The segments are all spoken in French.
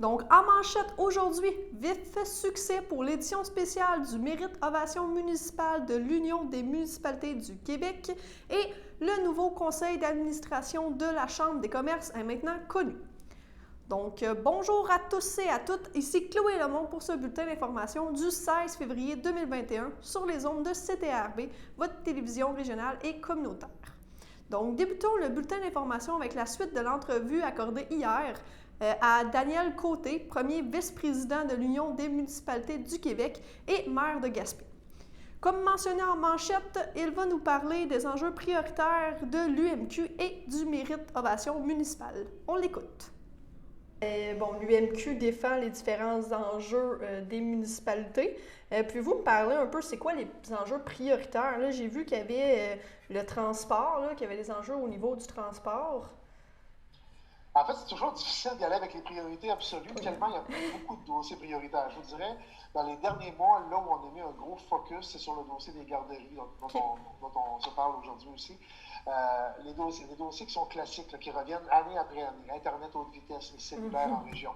Donc, en manchette aujourd'hui, vif succès pour l'édition spéciale du Mérite Ovation municipale de l'Union des municipalités du Québec et le nouveau conseil d'administration de la Chambre des commerces est maintenant connu. Donc, bonjour à tous et à toutes, ici Chloé Lemont pour ce bulletin d'information du 16 février 2021 sur les ondes de CTRB, votre télévision régionale et communautaire. Donc, débutons le bulletin d'information avec la suite de l'entrevue accordée hier à Daniel Côté, premier vice-président de l'Union des municipalités du Québec et maire de Gaspé. Comme mentionné en manchette, il va nous parler des enjeux prioritaires de l'UMQ et du Mérite Ovation municipal. On l'écoute. L'UMQ défend les différents enjeux des municipalités. Pouvez-vous me parler un peu, c'est quoi les enjeux prioritaires? Là, j'ai vu qu'il y avait le transport, là, qu'il y avait des enjeux au niveau du transport. En fait, c'est toujours difficile d'y aller avec les priorités absolues, tellement il y a beaucoup de dossiers prioritaires. Je vous dirais, dans les derniers mois, là où on a mis un gros focus, c'est sur le dossier des garderies, dont on se parle aujourd'hui aussi. Les dossiers qui sont classiques, là, qui reviennent année après année. Internet haute vitesse, les cellulaires en région.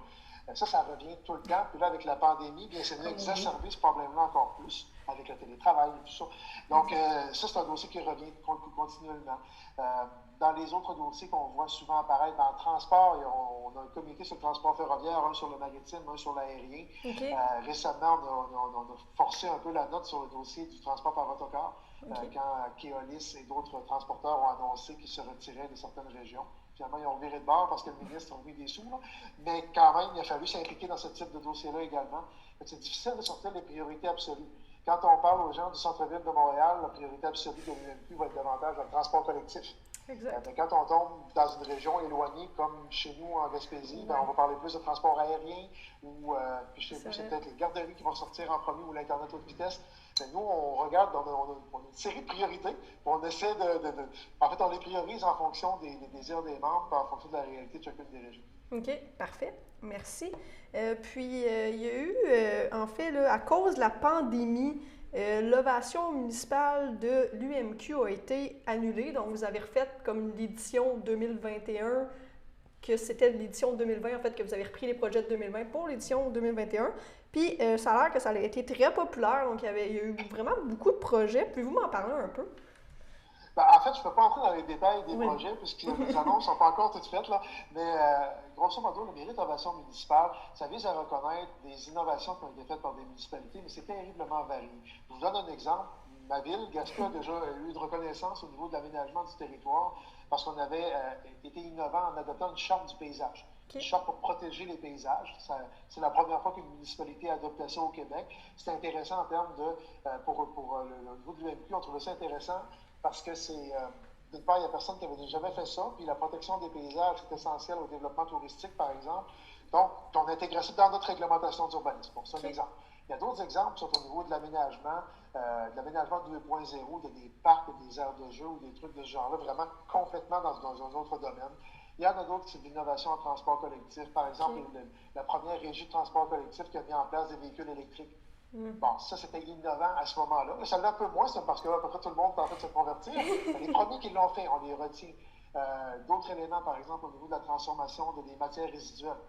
Ça revient tout le temps. Puis là, avec la pandémie, bien, c'est venu exacerber ce problème-là encore plus, avec le télétravail et tout ça. Donc, ça, c'est un dossier qui revient continuellement. Dans les autres dossiers qu'on voit souvent apparaître dans le transport, on a un comité sur le transport ferroviaire, un sur le maritime, un sur l'aérien. Okay. Récemment, on a forcé un peu la note sur le dossier du transport par autocar, quand Keolis et d'autres transporteurs ont annoncé qu'ils se retiraient de certaines régions. Finalement, ils ont viré de bord parce que le ministre a mis des sous. Là. Mais quand même, il a fallu s'impliquer dans ce type de dossier-là également. C'est difficile de sortir les priorités absolues. Quand on parle aux gens du centre-ville de Montréal, la priorité absolue de l'UMQ va être davantage dans le transport collectif. Mais quand on tombe dans une région éloignée, comme chez nous en Gaspésie, on va parler plus de transport aérien, ou c'est peut-être les garderies qui vont sortir en premier ou l'Internet haute vitesse. Mais nous, on regarde, on a une série de priorités, on essaie en fait, on les priorise en fonction des désirs des membres, en fonction de la réalité de chacune des régions. OK, parfait. Merci. Il y a eu, en fait, là, à cause de la pandémie, l'ovation municipale de l'UMQ a été annulée. Donc, vous avez refait comme l'édition 2021, que c'était l'édition 2020, en fait, que vous avez repris les projets de 2020 pour l'édition 2021. Puis, ça a l'air que ça a été très populaire. Donc, il y a eu vraiment beaucoup de projets. Pouvez-vous m'en parler un peu? En fait, je ne peux pas entrer dans les détails des projets, puisque les annonces ne sont pas encore toutes faites, là. Mais grosso modo, le Mérite Ovation municipal, ça vise à reconnaître des innovations qui ont été faites par des municipalités, mais c'est terriblement varié. Je vous donne un exemple. Ma ville, Gaspé, a déjà eu une reconnaissance au niveau de l'aménagement du territoire parce qu'on avait été innovant en adoptant une charte du paysage. Une charte pour protéger les paysages. C'est la première fois qu'une municipalité a adopté ça au Québec. C'est intéressant en termes de, pour le niveau de l'UMQ, on trouvait ça intéressant parce que c'est, d'une part, il n'y a personne qui avait jamais fait ça, puis la protection des paysages est essentielle au développement touristique, par exemple. Donc, on a intégré ça dans notre réglementation d'urbanisme. Bon, c'est un exemple. Il y a d'autres exemples qui sont au niveau de l'aménagement 2.0, de des parcs, des aires de jeu ou des trucs de ce genre-là, vraiment complètement dans un autre domaine. Il y en a d'autres, c'est de l'innovation en transport collectif. Par exemple, la première régie de transport collectif qui a mis en place des véhicules électriques. Bon, ça, c'était innovant à ce moment-là. Mais ça l'est un peu moins, c'est parce que à peu près tout le monde est en train de se convertir. Les premiers qui l'ont fait, on les retient. D'autres éléments, par exemple, au niveau de la transformation des matières résiduelles.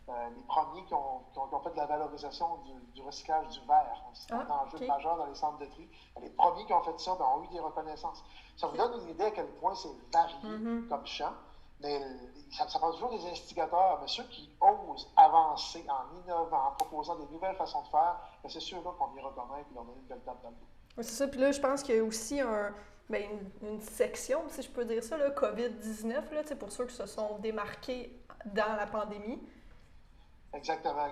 Les premiers qui ont fait de la valorisation du recyclage du verre. C'est un enjeu majeur dans les centres de tri. Les premiers qui ont fait ça ont eu des reconnaissances. Ça vous donne une idée à quel point c'est varié comme champ. Mais ça prend toujours des instigateurs, mais ceux qui osent avancer en innovant, en proposant des nouvelles façons de faire, c'est ceux-là qu'on y reconnaît et leur donne une belle tape dans le dos. Oui, c'est ça. Puis là, je pense qu'il y a aussi une section, si je peux dire ça, là, COVID-19, là, pour ceux qui se sont démarqués dans la pandémie. Exactement.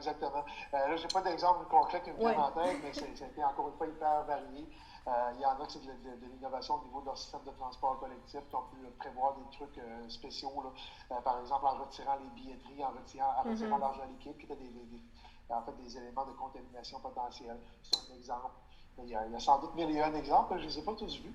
Là, je n'ai pas d'exemple concret qui me vient en tête, mais ça a été encore une fois hyper varié. Il y en a qui c'est de l'innovation au niveau de leur système de transport collectif, qui ont pu prévoir des trucs spéciaux, là. Par exemple, en retirant les billetteries, en retirant l'argent liquide, qui étaient des éléments de contamination potentielle. C'est un exemple. Il y a sans doute mille et un exemples, je ne les ai pas tous vus.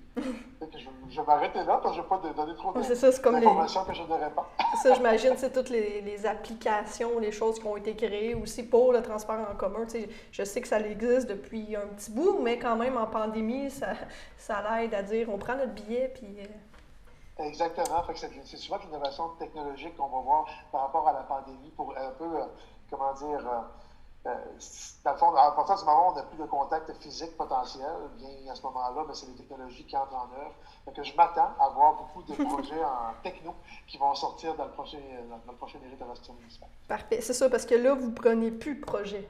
Je vais m'arrêter là parce que je ne vais pas donner trop d'informations que je n'aurais pas. Ça, j'imagine, c'est toutes les applications, les choses qui ont été créées aussi pour le transport en commun. Tu sais, je sais que ça existe depuis un petit bout, mais quand même, en pandémie, ça l'aide à dire on prend notre billet, puis... Exactement. C'est souvent l'innovation technologique qu'on va voir par rapport à la pandémie pour un peu comment dire, dans le fond, à partir du moment où on n'a plus de contact physique potentiel, bien à ce moment-là, c'est les technologies qui entrent en œuvre. Donc, je m'attends à voir beaucoup de projets en techno qui vont sortir dans le prochain mérite innovation municipale. Parfait, c'est ça, parce que là, vous ne prenez plus de projet.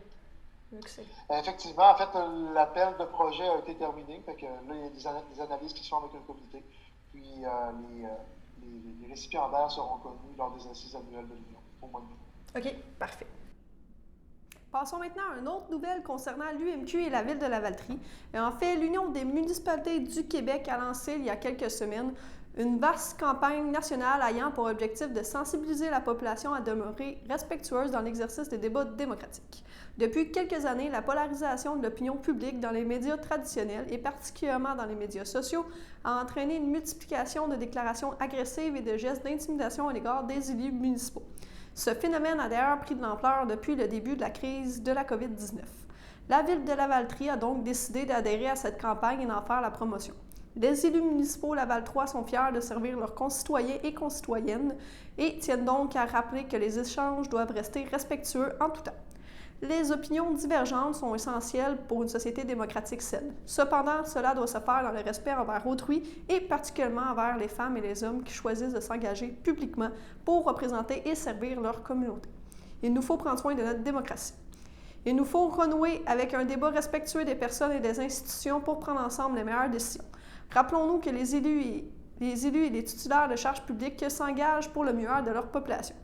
Effectivement, en fait, l'appel de projet a été terminé. Fait que là, il y a des analyses qui se font avec le comité. Puis les récipiendaires seront connus lors des assises annuelles de l'Union au mois de mai. OK, parfait. Passons maintenant à une autre nouvelle concernant l'UMQ et la ville de Lavaltrie. En fait, l'Union des municipalités du Québec a lancé il y a quelques semaines une vaste campagne nationale ayant pour objectif de sensibiliser la population à demeurer respectueuse dans l'exercice des débats démocratiques. Depuis quelques années, la polarisation de l'opinion publique dans les médias traditionnels et particulièrement dans les médias sociaux a entraîné une multiplication de déclarations agressives et de gestes d'intimidation à l'égard des élus municipaux. Ce phénomène a d'ailleurs pris de l'ampleur depuis le début de la crise de la COVID-19. La ville de Lavaltrie a donc décidé d'adhérer à cette campagne et d'en faire la promotion. Les élus municipaux lavaltrois sont fiers de servir leurs concitoyens et concitoyennes et tiennent donc à rappeler que les échanges doivent rester respectueux en tout temps. Les opinions divergentes sont essentielles pour une société démocratique saine. Cependant, cela doit se faire dans le respect envers autrui et particulièrement envers les femmes et les hommes qui choisissent de s'engager publiquement pour représenter et servir leur communauté. Il nous faut prendre soin de notre démocratie. Il nous faut renouer avec un débat respectueux des personnes et des institutions pour prendre ensemble les meilleures décisions. Rappelons-nous que les élus et les titulaires de charges publiques s'engagent pour le mieux de leur population.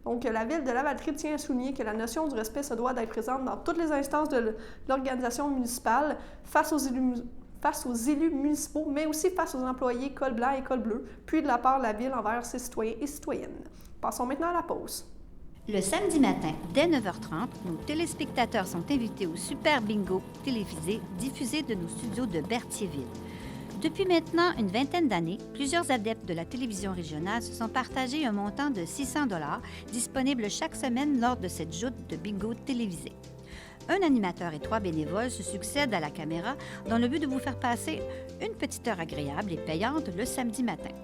Donc, la ville de Lavaltrie tient à souligner que la notion du respect se doit d'être présente dans toutes les instances de l'organisation municipale face aux élus municipaux, mais aussi face aux employés col blanc et col bleu, puis de la part de la ville envers ses citoyens et citoyennes. Passons maintenant à la pause. Le samedi matin, dès 9h30, nos téléspectateurs sont invités au Super Bingo télévisé diffusé de nos studios de Berthierville. Depuis maintenant une vingtaine d'années, plusieurs adeptes de la télévision régionale se sont partagés un montant de 600 $ disponible chaque semaine lors de cette joute de bingo télévisé. Un animateur et 3 bénévoles se succèdent à la caméra dans le but de vous faire passer une petite heure agréable et payante le samedi matin.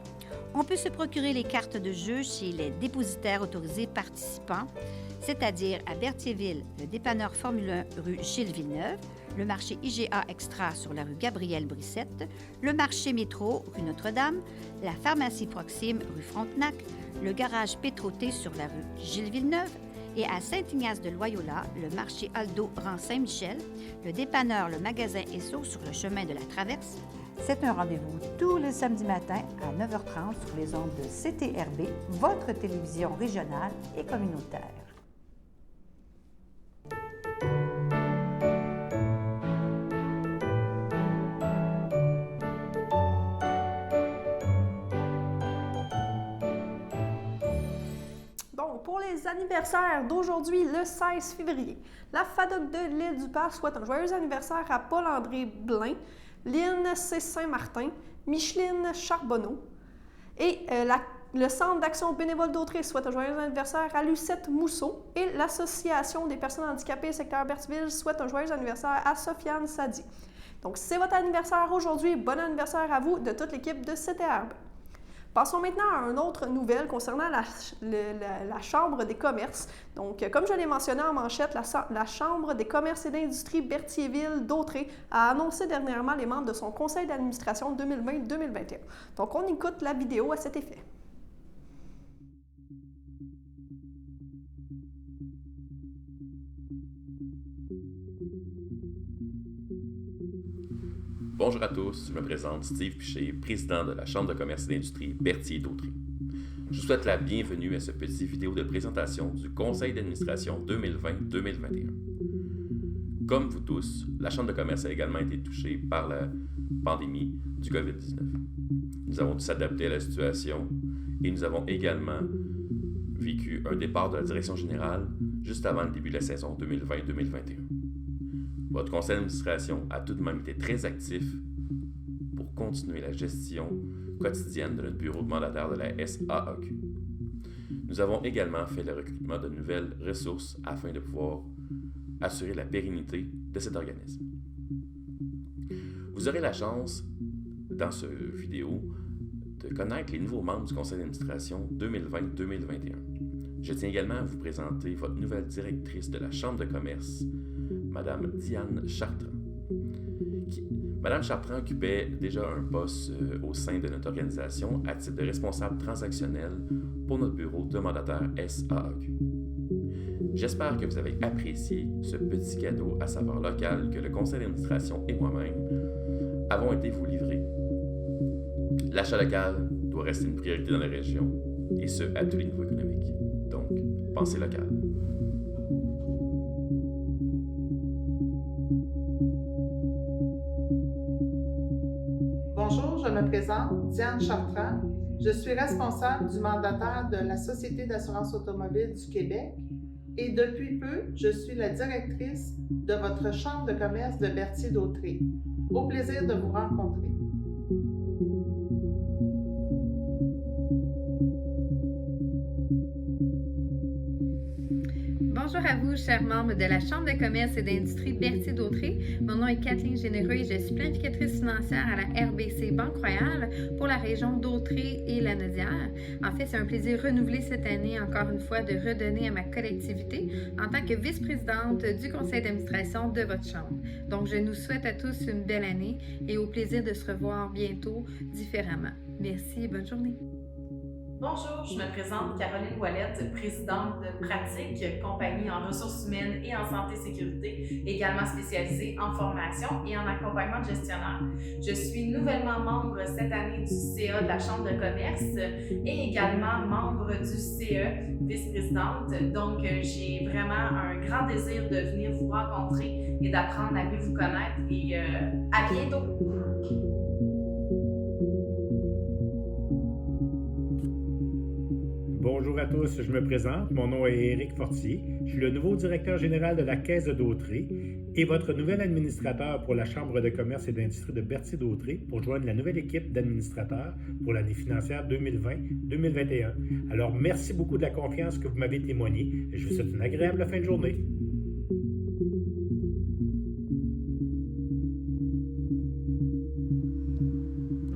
On peut se procurer les cartes de jeu chez les dépositaires autorisés participants, c'est-à-dire à Berthierville, le dépanneur Formule 1 rue Gilles Villeneuve, le marché IGA Extra sur la rue Gabrielle-Brissette, le marché Métro rue Notre-Dame, la pharmacie Proxime rue Frontenac, le garage Pétroté sur la rue Gilles Villeneuve et à Saint-Ignace-de-Loyola, le marché Aldo rang Saint-Michel, le dépanneur Le Magasin Esso sur le chemin de la Traverse. C'est un rendez-vous tous les samedis matins à 9h30 sur les ondes de CTRB, votre télévision régionale et communautaire. Pour les anniversaires d'aujourd'hui, le 16 février, la FADOC de l'île du Pas souhaite un joyeux anniversaire à Paul-André Blain, Lynn C. Saint-Martin, Micheline Charbonneau et le Centre d'action bénévole d'Autrey souhaite un joyeux anniversaire à Lucette Mousseau et l'Association des personnes handicapées secteur Berthierville souhaite un joyeux anniversaire à Sofiane Sadi. Donc, c'est votre anniversaire aujourd'hui. Bon anniversaire à vous de toute l'équipe de CTRB. Passons maintenant à une autre nouvelle concernant la Chambre des commerces. Donc, comme je l'ai mentionné en manchette, la Chambre des commerces et d'industrie Berthierville d'Autrey a annoncé dernièrement les membres de son conseil d'administration 2020-2021. Donc, on écoute la vidéo à cet effet. Bonjour à tous, je me présente Steve Piché, président de la Chambre de commerce et d'industrie Berthier d'Autrey. Je vous souhaite la bienvenue à ce petit vidéo de présentation du Conseil d'administration 2020-2021. Comme vous tous, la Chambre de commerce a également été touchée par la pandémie du COVID-19. Nous avons dû s'adapter à la situation et nous avons également vécu un départ de la direction générale juste avant le début de la saison 2020-2021. Votre conseil d'administration a tout de même été très actif pour continuer la gestion quotidienne de notre bureau de mandataire de la SAAQ. Nous avons également fait le recrutement de nouvelles ressources afin de pouvoir assurer la pérennité de cet organisme. Vous aurez la chance, dans cette vidéo, de connaître les nouveaux membres du conseil d'administration 2020-2021. Je tiens également à vous présenter votre nouvelle directrice de la Chambre de commerce, Madame Diane Chartrand. Madame Chartrand occupait déjà un poste au sein de notre organisation à titre de responsable transactionnel pour notre bureau de mandataire SAAQ. J'espère que vous avez apprécié ce petit cadeau à saveur locale que le conseil d'administration et moi-même avons été vous livrer. L'achat local doit rester une priorité dans la région, et ce, à tous les niveaux économiques. Donc, pensez local. Bonjour, je me présente, Diane Chartrand. Je suis responsable du mandataire de la Société d'assurance automobile du Québec et depuis peu, je suis la directrice de votre Chambre de commerce de Berthier-Dautrey. Au plaisir de vous rencontrer. Bonjour à vous, chers membres de la Chambre de commerce et d'industrie Berthier-Dautrey. Mon nom est Kathleen Généreux et je suis planificatrice financière à la RBC Banque Royale pour la région d'Autrey et Lanaudière. En fait, c'est un plaisir renouvelé cette année, encore une fois, de redonner à ma collectivité en tant que vice-présidente du conseil d'administration de votre chambre. Donc, je nous souhaite à tous une belle année et au plaisir de se revoir bientôt différemment. Merci et bonne journée. Bonjour, je me présente Caroline Ouellette, présidente de Pratique, compagnie en ressources humaines et en santé-sécurité, également spécialisée en formation et en accompagnement de gestionnaires. Je suis nouvellement membre cette année du CA de la Chambre de commerce et également membre du CE, vice-présidente. Donc, j'ai vraiment un grand désir de venir vous rencontrer et d'apprendre à mieux vous connaître et à bientôt! Bonjour à tous, je me présente. Mon nom est Éric Fortier. Je suis le nouveau directeur général de la Caisse de Dautrey et votre nouvel administrateur pour la Chambre de commerce et d'industrie de Berthier-Dautrey pour joindre la nouvelle équipe d'administrateurs pour l'année financière 2020-2021. Alors, merci beaucoup de la confiance que vous m'avez témoignée et je vous souhaite une agréable fin de journée.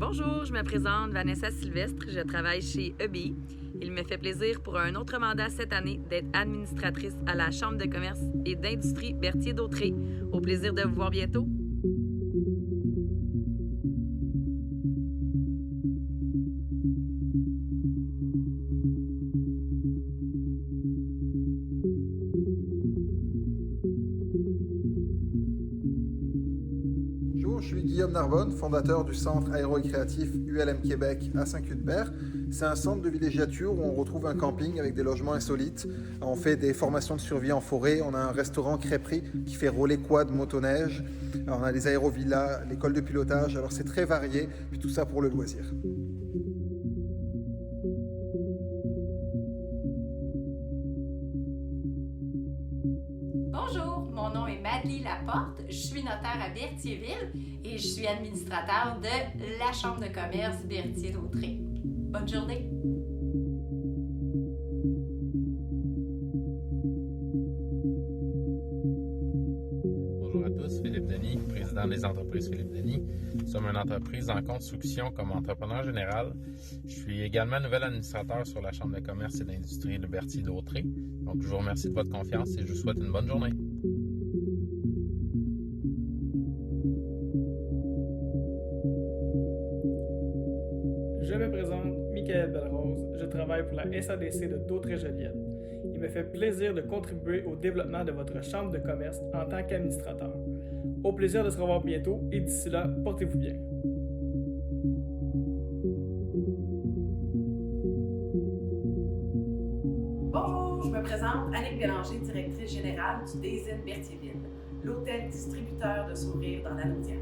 Bonjour, je me présente Vanessa Sylvestre, je travaille chez EBI. Il me fait plaisir pour un autre mandat cette année d'être administratrice à la Chambre de commerce et d'industrie Berthier-Dautrey. Au plaisir de vous voir bientôt. Bonjour, je suis Guillaume Narbonne, fondateur du centre aéro-récréatif ULM Québec à Saint-Cuthbert. C'est un centre de villégiature où on retrouve un camping avec des logements insolites. On fait des formations de survie en forêt. On a un restaurant crêperie qui fait relais quad, motoneige. Alors, on a des aérovillas, l'école de pilotage. Alors c'est très varié. Puis tout ça pour le loisir. Bonjour, mon nom est Madeleine Laporte, je suis notaire à Berthierville et je suis administrateur de la Chambre de commerce Berthier-Dautrey. Bonne journée! Bonjour à tous, Philippe Denis, président des entreprises Philippe Denis. Nous sommes une entreprise en construction comme entrepreneur général. Je suis également nouvel administrateur sur la Chambre de commerce et d'industrie de Berthier-Dautrey. Donc, je vous remercie de votre confiance et je vous souhaite une bonne journée. Je me présente, Michael Belrose. Je travaille pour la SADC de Dautrey-Joliette. Il me fait plaisir de contribuer au développement de votre chambre de commerce en tant qu'administrateur. Au plaisir de se revoir bientôt et d'ici là, portez-vous bien. Bonjour, je me présente Annick Bélanger, directrice générale du Des Îles Berthierville, l'hôtel distributeur de sourires dans la Naudière.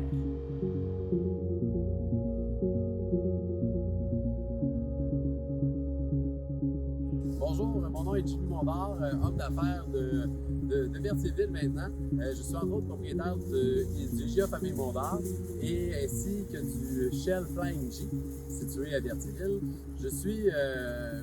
Bonjour, mon nom est Jimmy Mondard, homme d'affaires de de Berthierville maintenant. Je suis entre autres propriétaire du GIA Famille Mondard et ainsi que du Shell Flying G situé à Berthierville. Je suis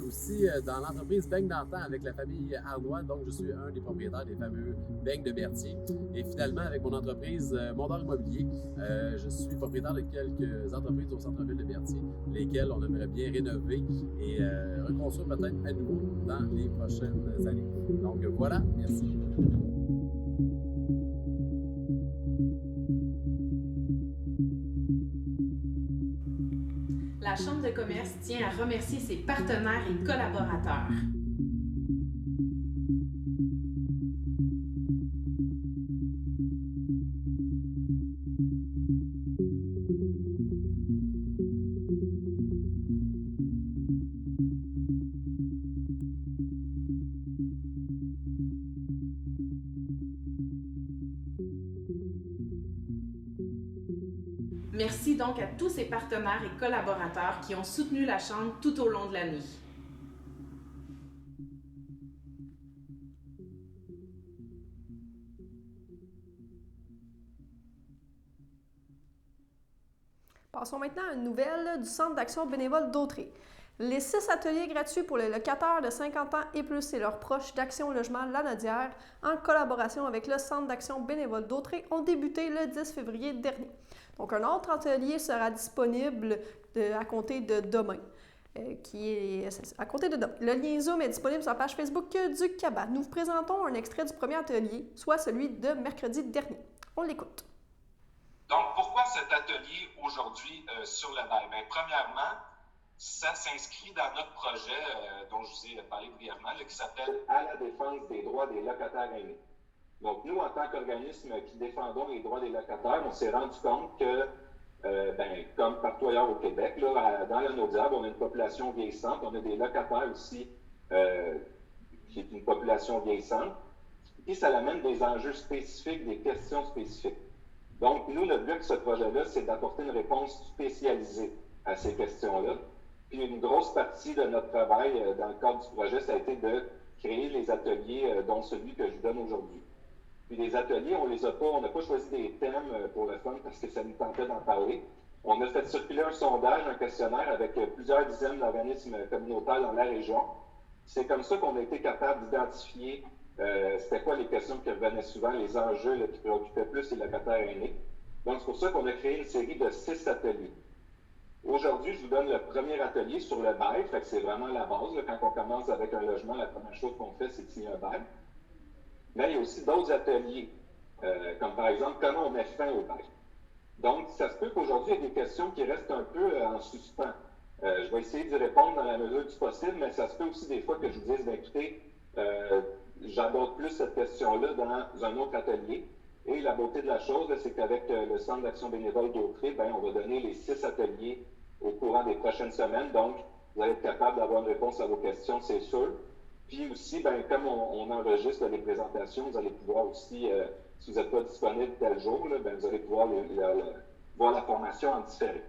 aussi dans l'entreprise Beignes d'antan avec la famille Arnois, donc je suis un des propriétaires des fameux beignes de Berthier. Et finalement, avec mon entreprise Mondard Immobilier, je suis propriétaire de quelques entreprises au centre-ville de Berthier, lesquelles on aimerait bien rénover et reconstruire peut-être à nouveau dans les prochaines années. Donc voilà, merci. La Chambre de commerce tient à remercier ses partenaires et collaborateurs. Merci donc à tous ces partenaires et collaborateurs qui ont soutenu la Chambre tout au long de l'année. Passons maintenant à une nouvelle du Centre d'action bénévole d'Autrey. Les 6 ateliers gratuits pour les locataires de 50 ans et plus et leurs proches d'Action Logement Lanaudière, en collaboration avec le Centre d'action bénévole d'Autrey, ont débuté le 10 février dernier. Donc, un autre atelier sera disponible à compter de demain. Le lien Zoom est disponible sur la page Facebook du CABA. Nous vous présentons un extrait du premier atelier, soit celui de mercredi dernier. On l'écoute. Donc, pourquoi cet atelier aujourd'hui sur le bail? Bien, premièrement, ça s'inscrit dans notre projet dont je vous ai parlé brièvement, qui s'appelle « À la défense des droits des locataires aînés ». Donc, nous, en tant qu'organisme qui défendons les droits des locataires, on s'est rendu compte que, comme partout ailleurs au Québec, là, dans la Naudière, on a une population vieillissante, on a des locataires aussi qui est une population vieillissante, et ça amène des enjeux spécifiques, des questions spécifiques. Donc, nous, le but de ce projet-là, c'est d'apporter une réponse spécialisée à ces questions-là. Puis, une grosse partie de notre travail dans le cadre du projet, ça a été de créer les ateliers, dont celui que je vous donne aujourd'hui. Puis, les ateliers, on n'a pas choisi des thèmes pour le fun parce que ça nous tentait d'en parler. On a fait circuler un sondage, un questionnaire avec plusieurs dizaines d'organismes communautaires dans la région. C'est comme ça qu'on a été capable d'identifier c'était quoi les questions qui revenaient souvent, les enjeux là, qui préoccupaient plus les locataires aînés. Donc, c'est pour ça qu'on a créé une série de 6 ateliers. Aujourd'hui, je vous donne le premier atelier sur le bail, fait que c'est vraiment la base. Là, quand on commence avec un logement, la première chose qu'on fait, c'est de signer un bail. Mais il y a aussi d'autres ateliers, comme par exemple, comment on met fin au bail. Donc, ça se peut qu'aujourd'hui, il y ait des questions qui restent un peu en suspens. Je vais essayer d'y répondre dans la mesure du possible, mais ça se peut aussi des fois que je vous dise, écoutez, j'aborde plus cette question-là dans un autre atelier. Et la beauté de la chose, c'est qu'avec le Centre d'action bénévole d'Autrey, on va donner les 6 ateliers au courant des prochaines semaines. Donc, vous allez être capable d'avoir une réponse à vos questions, c'est sûr. Puis aussi, comme on enregistre les présentations, vous allez pouvoir aussi, si vous n'êtes pas disponible tel jour, vous allez pouvoir voir la formation en différé.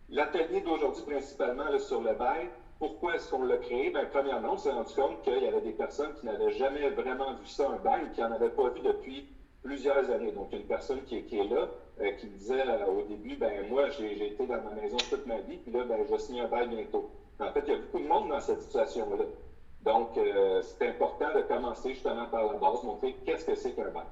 L'atelier d'aujourd'hui, principalement là, sur le bail, pourquoi est-ce qu'on l'a créé? Premièrement, on s'est rendu compte qu'il y avait des personnes qui n'avaient jamais vraiment vu ça, un bail, ou qui n'en avaient pas vu depuis plusieurs années. Donc, une personne qui est là, qui me disait au début, moi, j'ai été dans ma maison toute ma vie, puis là, je vais signer un bail bientôt. En fait, il y a beaucoup de monde dans cette situation-là. Donc, c'est important de commencer justement par la base, montrer qu'est-ce que c'est qu'un bail.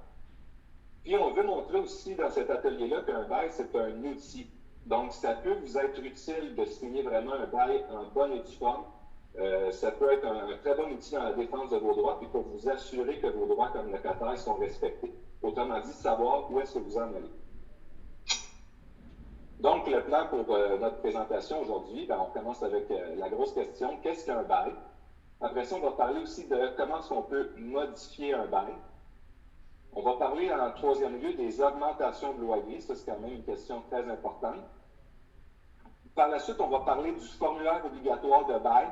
Puis, on veut montrer aussi dans cet atelier-là qu'un bail, c'est un outil. Donc, ça peut vous être utile de signer vraiment un bail en bonne et due forme. Ça peut être un très bon outil dans la défense de vos droits, puis pour vous assurer que vos droits comme locataire sont respectés. Autrement dit, savoir où est-ce que vous en allez. Donc, le plan pour notre présentation aujourd'hui, on commence avec la grosse question, qu'est-ce qu'un bail? Après ça, on va parler aussi de comment est-ce qu'on peut modifier un bail. On va parler en troisième lieu des augmentations de loyer. Ça, c'est quand même une question très importante. Par la suite, on va parler du formulaire obligatoire de bail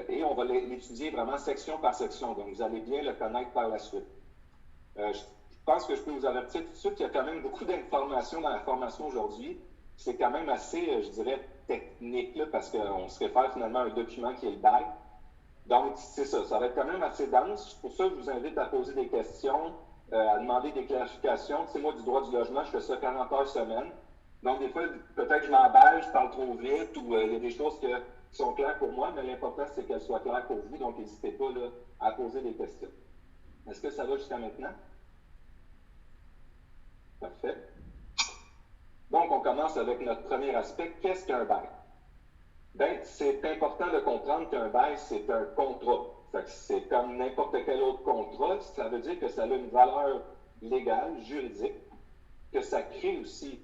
et on va l'étudier vraiment section par section. Donc, vous allez bien le connaître par la suite. Je pense que je peux vous avertir tout de suite qu'il y a quand même beaucoup d'informations dans la formation aujourd'hui. C'est quand même assez, je dirais, technique là, parce qu'on se réfère finalement à un document qui est le bail. Donc, c'est ça. Ça va être quand même assez dense. C'est pour ça que je vous invite à poser des questions, à demander des clarifications. Tu sais, moi, du droit du logement, je fais ça 40 heures semaine. Donc, des fois, peut-être que je m'emballe, je parle trop vite ou il y a des choses qui sont claires pour moi, mais l'important, c'est qu'elles soient claires pour vous. Donc, n'hésitez pas là, à poser des questions. Est-ce que ça va jusqu'à maintenant? Parfait. Donc, on commence avec notre premier aspect. Qu'est-ce qu'un bail? Bien, c'est important de comprendre qu'un bail, c'est un contrat. Fait que c'est comme n'importe quel autre contrat. Ça veut dire que ça a une valeur légale, juridique, que ça crée aussi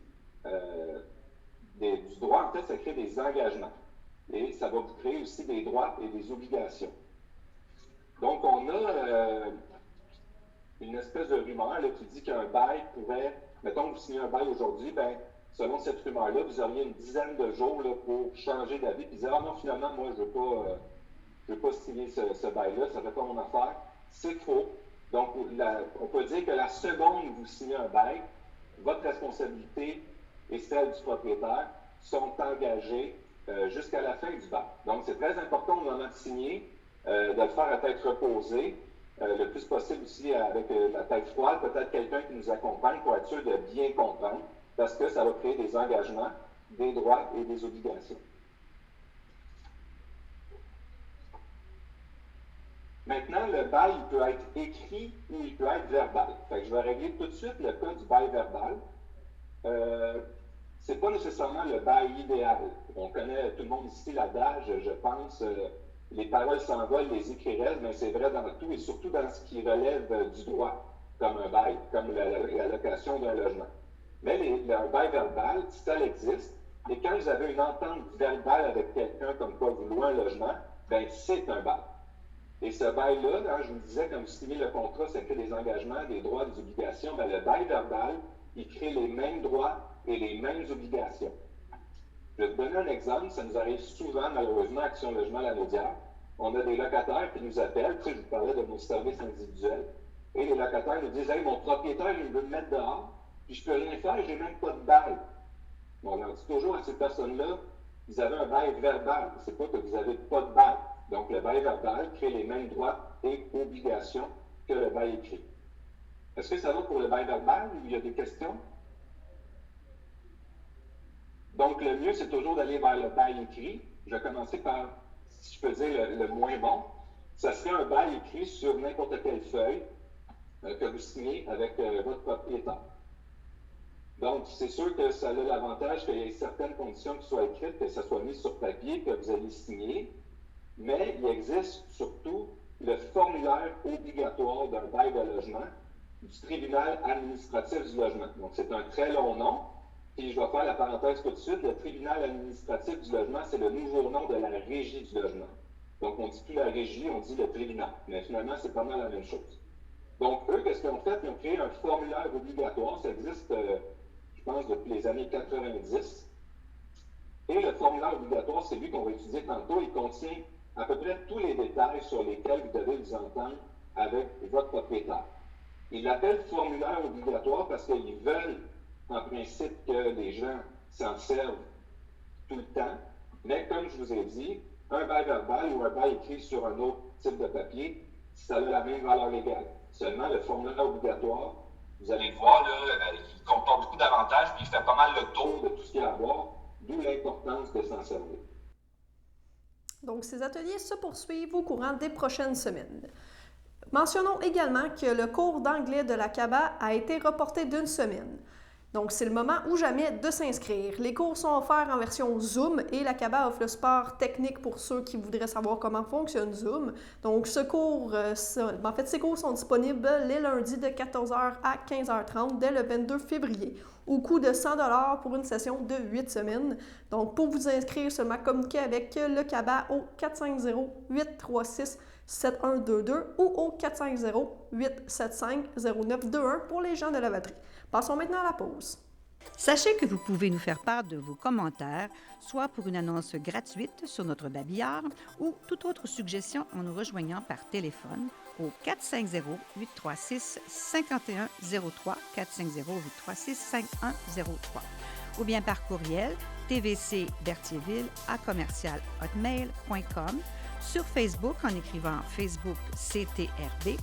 du droit. En fait, ça crée des engagements. Et ça va créer aussi des droits et des obligations. Donc, on a une espèce de rumeur là, qui dit qu'un bail pourrait, mettons que vous signez un bail aujourd'hui, bien, selon cette rumeur-là, vous auriez une dizaine de jours là, pour changer d'avis et dire « Ah non, finalement, moi, je ne veux pas signer ce bail-là, ça ne fait pas mon affaire. » C'est faux. Donc, on peut dire que la seconde où vous signez un bail, votre responsabilité et celle du propriétaire sont engagées jusqu'à la fin du bail. Donc, c'est très important au moment de signer, de le faire à tête reposée, le plus possible aussi avec la tête froide, peut-être quelqu'un qui nous accompagne pour être sûr de bien comprendre, parce que ça va créer des engagements, des droits et des obligations. Maintenant, le bail, il peut être écrit ou il peut être verbal. Fait que je vais régler tout de suite le cas du bail verbal. Ce n'est pas nécessairement le bail idéal. On connaît tout le monde ici l'adage, je pense, les paroles s'envolent, les écrits restent, mais c'est vrai dans tout et surtout dans ce qui relève du droit, comme un bail, comme la location d'un logement. Mais un bail verbal, ça existe. Et quand vous avez une entente verbale avec quelqu'un comme quoi vous louez un logement, bien, c'est un bail. Et ce bail-là, hein, je vous disais, quand vous signez le contrat, ça crée des engagements, des droits, des obligations. Bien, le bail verbal, il crée les mêmes droits et les mêmes obligations. Je vais te donner un exemple. Ça nous arrive souvent, malheureusement, à Action Logement La Naudière. On a des locataires qui nous appellent. Tu sais, je vous parlais de nos services individuels. Et les locataires nous disent « Hey, mon propriétaire, il veut me mettre dehors. Puis je peux rien faire, j'ai même pas de bail. » Bon, on dit toujours à ces personnes-là, vous avez un bail verbal. C'est pas que vous n'avez pas de bail. Donc, le bail verbal crée les mêmes droits et obligations que le bail écrit. Est-ce que ça va pour le bail verbal ou il y a des questions? Donc, le mieux, c'est toujours d'aller vers le bail écrit. Je vais commencer par, si je peux dire, le moins bon. Ça serait un bail écrit sur n'importe quelle feuille que vous signez avec votre propriétaire. Donc, c'est sûr que ça a l'avantage qu'il y ait certaines conditions qui soient écrites, que ça soit mis sur papier, que vous allez signer, mais il existe surtout le formulaire obligatoire d'un bail de logement du tribunal administratif du logement. Donc, c'est un très long nom, puis je vais faire la parenthèse tout de suite. Le tribunal administratif du logement, c'est le nouveau nom de la régie du logement. Donc, on ne dit plus la régie, on dit le tribunal. Mais finalement, c'est pas mal la même chose. Donc, eux, qu'est-ce qu'ils ont fait? Ils ont créé un formulaire obligatoire. Ça existe, je pense, depuis les années 90. Et le formulaire obligatoire, c'est lui qu'on va utiliser tantôt. Il contient à peu près tous les détails sur lesquels vous devez vous entendre avec votre propriétaire. Ils l'appellent formulaire obligatoire parce qu'ils veulent, en principe, que les gens s'en servent tout le temps. Mais comme je vous ai dit, un bail verbal ou un bail écrit sur un autre type de papier, ça a la même valeur légale. Seulement, le formulaire obligatoire, vous allez le voir, là, il comporte beaucoup d'avantages, puis il fait pas mal le tour de tout ce qu'il y a à voir, d'où l'importance de s'en servir. Donc, ces ateliers se poursuivent au courant des prochaines semaines. Mentionnons également que le cours d'anglais de la CABA a été reporté d'une semaine. Donc, c'est le moment ou jamais de s'inscrire. Les cours sont offerts en version Zoom et la CABA offre le support technique pour ceux qui voudraient savoir comment fonctionne Zoom. Donc, ces cours sont disponibles les lundis de 14h à 15h30 dès le 22 février, au coût de 100 $ pour une session de 8 semaines. Donc, pour vous inscrire, seulement communiquez avec le CABA au 450-836-7122 ou au 450-875-0921 pour les gens de la Lavaltrie. Passons maintenant à la pause. Sachez que vous pouvez nous faire part de vos commentaires, soit pour une annonce gratuite sur notre babillard ou toute autre suggestion en nous rejoignant par téléphone au 450-836-5103, 450-836-5103, ou bien par courriel tvcberthierville@commercial-hotmail.com, sur Facebook en écrivant Facebook CTRB.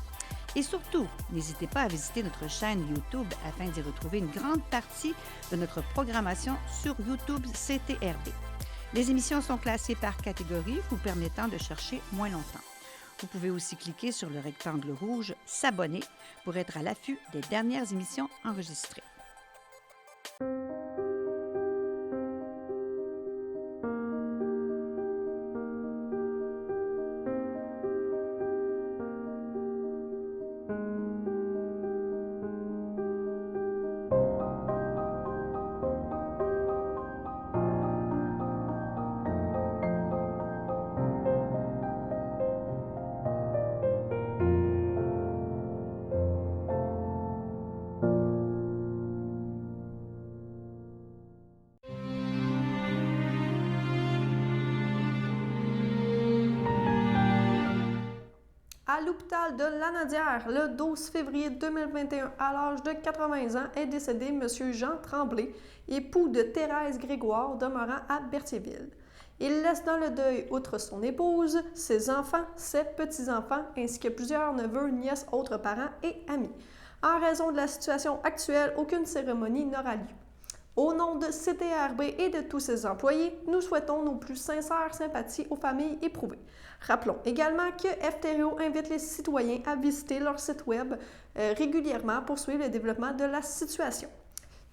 Et surtout, n'hésitez pas à visiter notre chaîne YouTube afin d'y retrouver une grande partie de notre programmation sur YouTube CTRB. Les émissions sont classées par catégorie, vous permettant de chercher moins longtemps. Vous pouvez aussi cliquer sur le rectangle rouge « S'abonner » pour être à l'affût des dernières émissions enregistrées. À l'hôpital de Lanaudière, le 12 février 2021, à l'âge de 80 ans, est décédé M. Jean Tremblay, époux de Thérèse Grégoire, demeurant à Berthierville. Il laisse dans le deuil, outre son épouse, ses enfants, ses petits-enfants, ainsi que plusieurs neveux, nièces, autres parents et amis. En raison de la situation actuelle, aucune cérémonie n'aura lieu. Au nom de CTRB et de tous ses employés, nous souhaitons nos plus sincères sympathies aux familles éprouvées. Rappelons également que FTRO invite les citoyens à visiter leur site web régulièrement pour suivre le développement de la situation.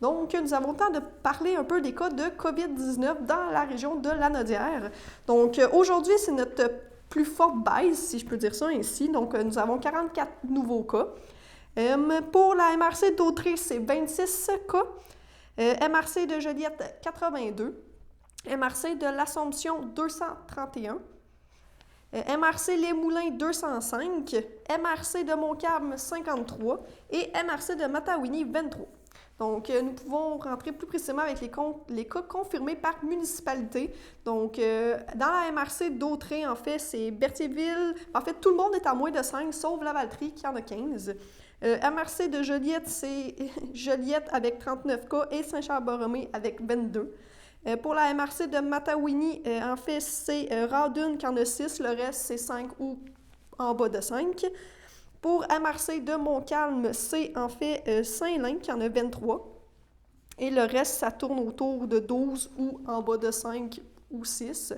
Donc, nous avons le temps de parler un peu des cas de COVID-19 dans la région de Lanaudière. Donc, aujourd'hui, c'est notre plus forte baisse, si je peux dire ça ainsi. Donc, nous avons 44 nouveaux cas. Pour la MRC d'Autrey, c'est 26 cas. MRC de Joliette, 82. MRC de l'Assomption, 231. MRC Les Moulins, 205. MRC de Montcalm, 53. Et MRC de Matawini, 23. Donc, nous pouvons rentrer plus précisément avec les cas confirmés par municipalité. Donc, dans la MRC d'Autrey, en fait, c'est Berthierville. En fait, tout le monde est à moins de 5, sauf Lavaltrie, qui en a 15. MRC de Joliette, c'est Joliette avec 39 cas et Saint-Charles-Borromée avec 22. Pour la MRC de Matawini, en fait, c'est Rawdon qui en a 6, le reste, c'est 5 ou en bas de 5. Pour MRC de Montcalm, c'est en fait Saint-Lin qui en a 23. Et le reste, ça tourne autour de 12 ou en bas de 5 ou 6.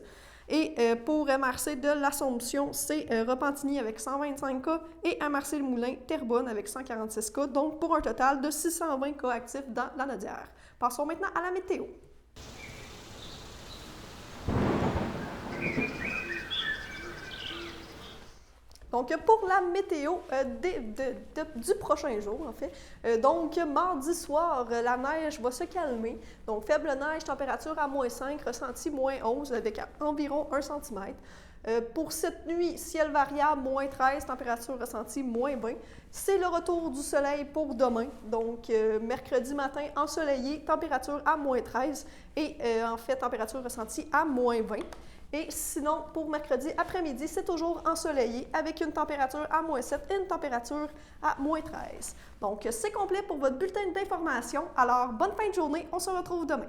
Et pour MRC de l'Assomption, c'est Repentigny avec 125 cas et MRC Le Moulin, Terrebonne avec 146 cas, donc pour un total de 620 cas actifs dans Lanaudière. Passons maintenant à la météo. Donc, pour la météo du prochain jour, en fait, donc mardi soir, la neige va se calmer. Donc, faible neige, température à moins 5, ressenti moins 11 avec environ 1 cm. Pour cette nuit, ciel variable, moins 13, température ressentie moins 20. C'est le retour du soleil pour demain. Donc, mercredi matin, ensoleillé, température à moins 13 et en fait, température ressentie à moins 20. Et sinon, pour mercredi après-midi, c'est toujours ensoleillé avec une température à moins 7 et une température à moins 13. Donc, c'est complet pour votre bulletin d'information. Alors, bonne fin de journée. On se retrouve demain.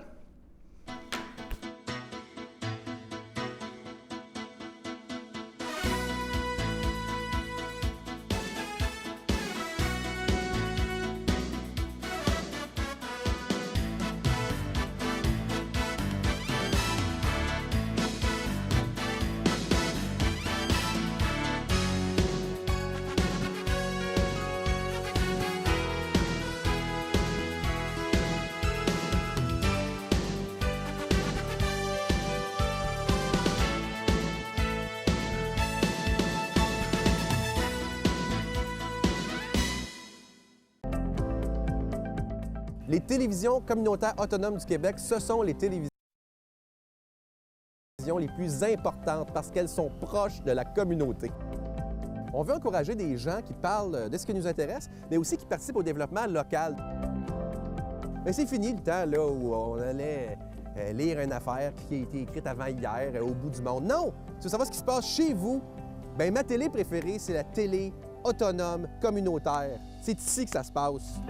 Les télévisions communautaires autonomes du Québec, ce sont les télévisions les plus importantes parce qu'elles sont proches de la communauté. On veut encourager des gens qui parlent de ce qui nous intéresse, mais aussi qui participent au développement local. Mais c'est fini le temps là, où on allait lire une affaire qui a été écrite avant hier au bout du monde. Non! Tu veux savoir ce qui se passe chez vous? Bien, ma télé préférée, c'est la télé autonome communautaire. C'est ici que ça se passe.